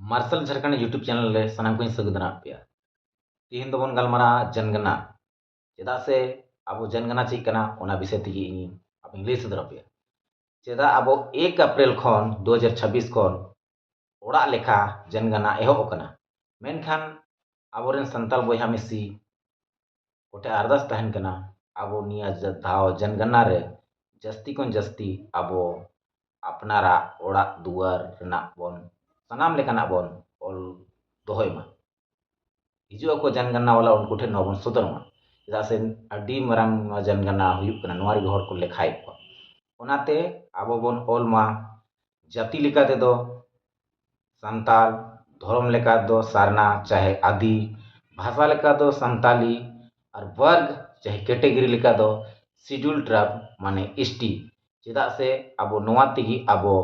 Martial Jharkhand YouTube channel रे सानाम को सगुदना पे तीन दबन गलमारा जनगणना चेदा से अब जनगणना चेक कना ओना विषय तेगी इन अब इंग्लिश सदर पे चेदा अब 1 अप्रैल खन 2026 खन ओड़ा लेखा जनगणना एहब कना मेनखान आबोरेन संताल बयहा मिसी कोटे अरदास तहन कना अब निया धाव जनगणना रे जस्ती कोन जस्ती अब अपनारा ओड़ा दुआर रना बोन सनाम लेकाना बोन ऑल दोहय मा हिजुआ को जनगणना वाला उनको ठेन नबन सदर मा चेदा से अडी मरांग नवा जनगणना हुयुक कना नवा रे हर को लेखाय को ओनाते आबो बोन ऑल मा जाति लेका ते दो संताल धर्म लेका दो सारना चाहे आदि भाषा लेका दो संताली और वर्ग चाहे कैटेगरी लेका दो शेड्यूल ट्राइब माने एसटी चेदा से आबो नवा तेगी आबो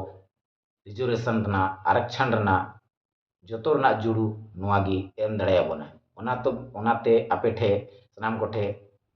रिजर्वेशन रना आरक्षण रना जोतो रना जुड़ू नवागी एम दड़ेयाबोना ओना तो ओनाते आपे ठे सनाम कोठे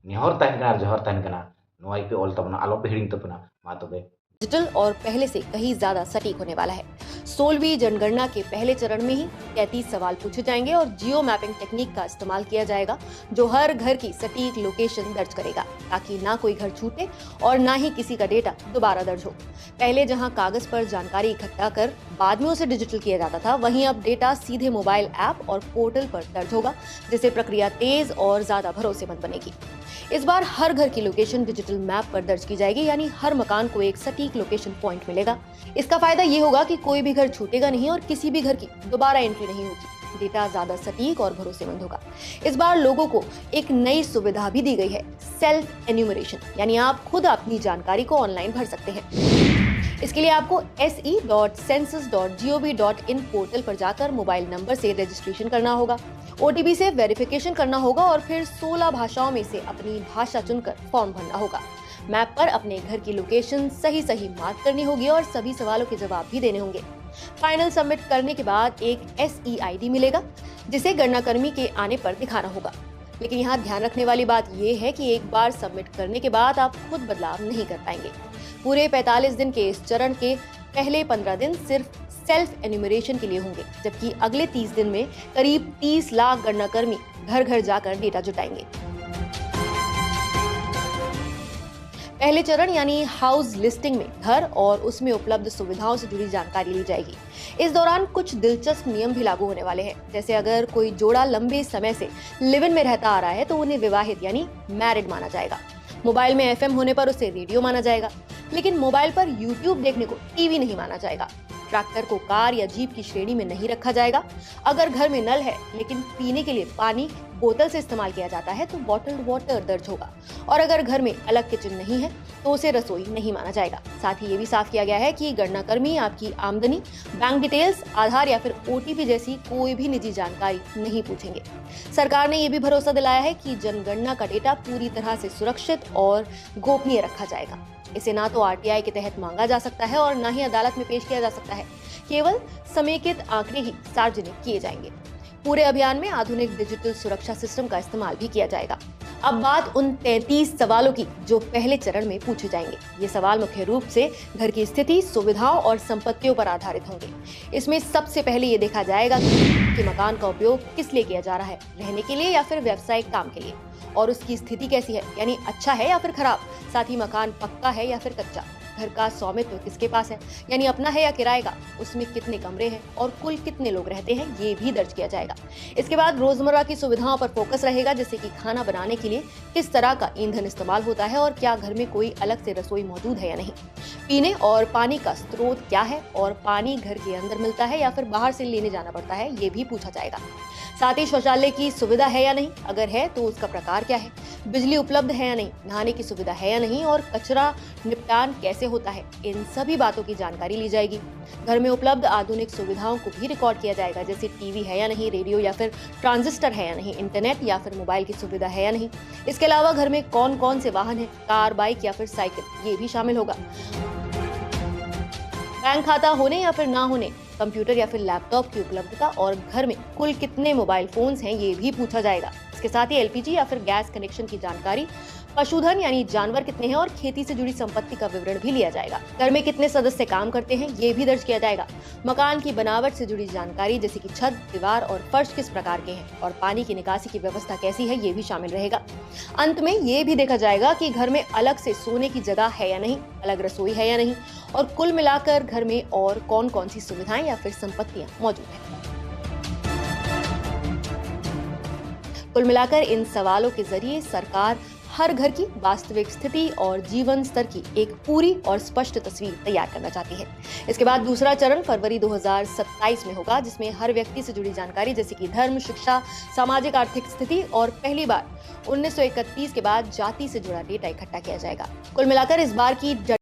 नेहर ताहन कना जोहर ताहन कना नवाई पे ऑल तबना आलो पे हिडिंग तपना मा तबे डिजिटल और पहले से कहीं ज्यादा सटीक होने वाला है। 16वीं जनगणना के पहले चरण में ही 33 सवाल पूछे जाएंगे और जियो मैपिंग टेक्निक का इस्तेमाल किया जाएगा जो हर घर की सटीक लोकेशन दर्ज करेगा ताकि ना कोई घर छूटे और ना ही किसी का डेटा दोबारा दर्ज हो। पहले जहां कागज पर जानकारी इकट्ठा कर बाद में उसे डिजिटल किया जाता था, वहीं अब डेटा सीधे मोबाइल ऐप और पोर्टल पर दर्ज होगा, जिससे प्रक्रिया तेज और ज्यादा भरोसेमंद बनेगी। इस बार हर घर की लोकेशन डिजिटल मैप पर दर्ज की जाएगी, यानी हर मकान को एक सटीक लोकेशन पॉइंट मिलेगा। इसका फायदा ये होगा कि कोई भी घर छूटेगा नहीं और किसी भी घर की दोबारा एंट्री नहीं होगी। डेटा ज्यादा सटीक और भरोसेमंद होगा। इस बार लोगों को एक नई सुविधा भी दी गई है, सेल्फ एन्यूमरेशन, यानी आप खुद अपनी जानकारी को ऑनलाइन भर सकते हैं। इसके लिए आपको se.census.gov.in पोर्टल पर जाकर मोबाइल नंबर से रजिस्ट्रेशन करना होगा, OTP से वेरिफिकेशन करना होगा और फिर 16 भाषाओं में से अपनी भाषा चुनकर फॉर्म भरना होगा। मैप पर अपने घर की लोकेशन सही मार्क करनी होगी और सभी सवालों के जवाब भी देने होंगे। फाइनल सबमिट करने के बाद एक SEID मिलेगा जिसे गणनाकर्मी के आने पर दिखाना होगा। लेकिन यहाँ ध्यान रखने वाली बात यह है कि एक बार सबमिट करने के बाद आप खुद बदलाव नहीं कर पाएंगे। पूरे 45 दिन के इस चरण के पहले 15 दिन सिर्फ सेल्फ एन्यूमरेशन के लिए होंगे, जबकि अगले 30 दिन में करीब 30 लाख गणनाकर्मी घर घर जाकर डेटा जुटाएंगे। पहले चरण यानी हाउस लिस्टिंग में घर और उसमें उपलब्ध सुविधाओं से जुड़ी जानकारी ली जाएगी। इस दौरान कुछ दिलचस्प नियम भी लागू होने वाले हैं, जैसे अगर कोई जोड़ा लंबे समय से लिव इन में रहता आ रहा है तो उन्हें विवाहित यानी मैरिड माना जाएगा। मोबाइल में FM होने पर उसे रेडियो माना जाएगा, लेकिन मोबाइल पर YouTube देखने को टीवी नहीं माना जाएगा। ट्रैक्टर को कार या जीप की श्रेणी में नहीं रखा जाएगा। अगर घर में नल है लेकिन पीने के लिए पानी बोतल से इस्तेमाल किया जाता है तो बॉटल्ड वाटर दर्ज होगा, और अगर घर में अलग किचन नहीं है तो उसे रसोई नहीं माना जाएगा। साथ ही ये भी साफ किया गया है कि गणनाकर्मी आपकी आमदनी, बैंक डिटेल्स, आधार या फिर OTP जैसी कोई भी निजी जानकारी नहीं पूछेंगे। सरकार ने ये भी भरोसा दिलाया है कि जनगणना का डेटा पूरी तरह से सुरक्षित और गोपनीय रखा जाएगा। इसे ना तो RTI के तहत मांगा जा सकता है और ना ही अदालत में पेश किया जा सकता है। केवल समेकित आंकड़े ही सार्वजनिक किए जाएंगे। पूरे अभियान में आधुनिक डिजिटल सुरक्षा सिस्टम का इस्तेमाल भी किया जाएगा। अब बात उन 33 सवालों की जो पहले चरण में पूछे जाएंगे। ये सवाल मुख्य रूप से घर की स्थिति, सुविधाओं और संपत्तियों पर आधारित होंगे। इसमें सबसे पहले ये देखा जाएगा कि मकान का उपयोग किस लिए किया जा रहा है, रहने के लिए या फिर व्यावसायिक काम के लिए, और उसकी स्थिति कैसी है, यानी अच्छा है या फिर खराब। साथ ही मकान पक्का है या फिर कच्चा, घर का स्वामित्व किसके पास है, यानी अपना है या किराए का, उसमें कितने कमरे हैं और कुल कितने लोग रहते हैं, ये भी दर्ज किया जाएगा। इसके बाद रोजमर्रा की सुविधाओं पर फोकस रहेगा, जैसे कि खाना बनाने के लिए किस तरह का ईंधन इस्तेमाल होता है और क्या घर में कोई अलग से रसोई मौजूद है या नहीं, पीने और पानी का स्रोत क्या है और पानी घर के अंदर मिलता है या फिर बाहर से लेने जाना पड़ता है, ये भी पूछा जाएगा। साथ ही शौचालय की सुविधा है या नहीं, अगर है तो उसका प्रकार क्या है, बिजली उपलब्ध है या नहीं, नहाने की सुविधा है या नहीं और कचरा निपटान कैसे होता है, इन सभी बातों की जानकारी ली जाएगी। घर में उपलब्ध आधुनिक सुविधाओं को भी रिकॉर्ड किया जाएगा, जैसे टीवी है या नहीं, रेडियो या फिर ट्रांजिस्टर है या नहीं, इंटरनेट या फिर मोबाइल की सुविधा है या नहीं। इसके अलावा घर में कौन कौन से वाहन है, कार, बाइक या फिर साइकिल, ये भी शामिल होगा। बैंक खाता होने या फिर ना होने, कंप्यूटर या फिर लैपटॉप की उपलब्धता और घर में कुल कितने मोबाइल फोन्स हैं, ये भी पूछा जाएगा। इसके साथ ही LPG या फिर गैस कनेक्शन की जानकारी, पशुधन यानी जानवर कितने हैं और खेती से जुड़ी संपत्ति का विवरण भी लिया जाएगा। घर में कितने सदस्य काम करते हैं ये भी दर्ज किया जाएगा। मकान की बनावट से जुड़ी जानकारी जैसे कि छत, दीवार और फर्श किस प्रकार के हैं और पानी की निकासी की व्यवस्था कैसी है ये भी शामिल रहेगा। अंत में ये भी देखा जाएगा कि घर में अलग से सोने की जगह है या नहीं, अलग रसोई है या नहीं और कुल मिलाकर घर में और कौन कौन सी सुविधाएं या फिर संपत्तियां मौजूद हैं। कुल मिलाकर इन सवालों के जरिए सरकार हर घर की वास्तविक स्थिति और जीवन स्तर की एक पूरी और स्पष्ट तस्वीर तैयार करना चाहती है। इसके बाद दूसरा चरण फरवरी 2027 में होगा, जिसमें हर व्यक्ति से जुड़ी जानकारी जैसे कि धर्म, शिक्षा, सामाजिक आर्थिक स्थिति और पहली बार 1931 के बाद जाति से जुड़ा डेटा इकट्ठा किया जाएगा। कुल मिलाकर इस बार की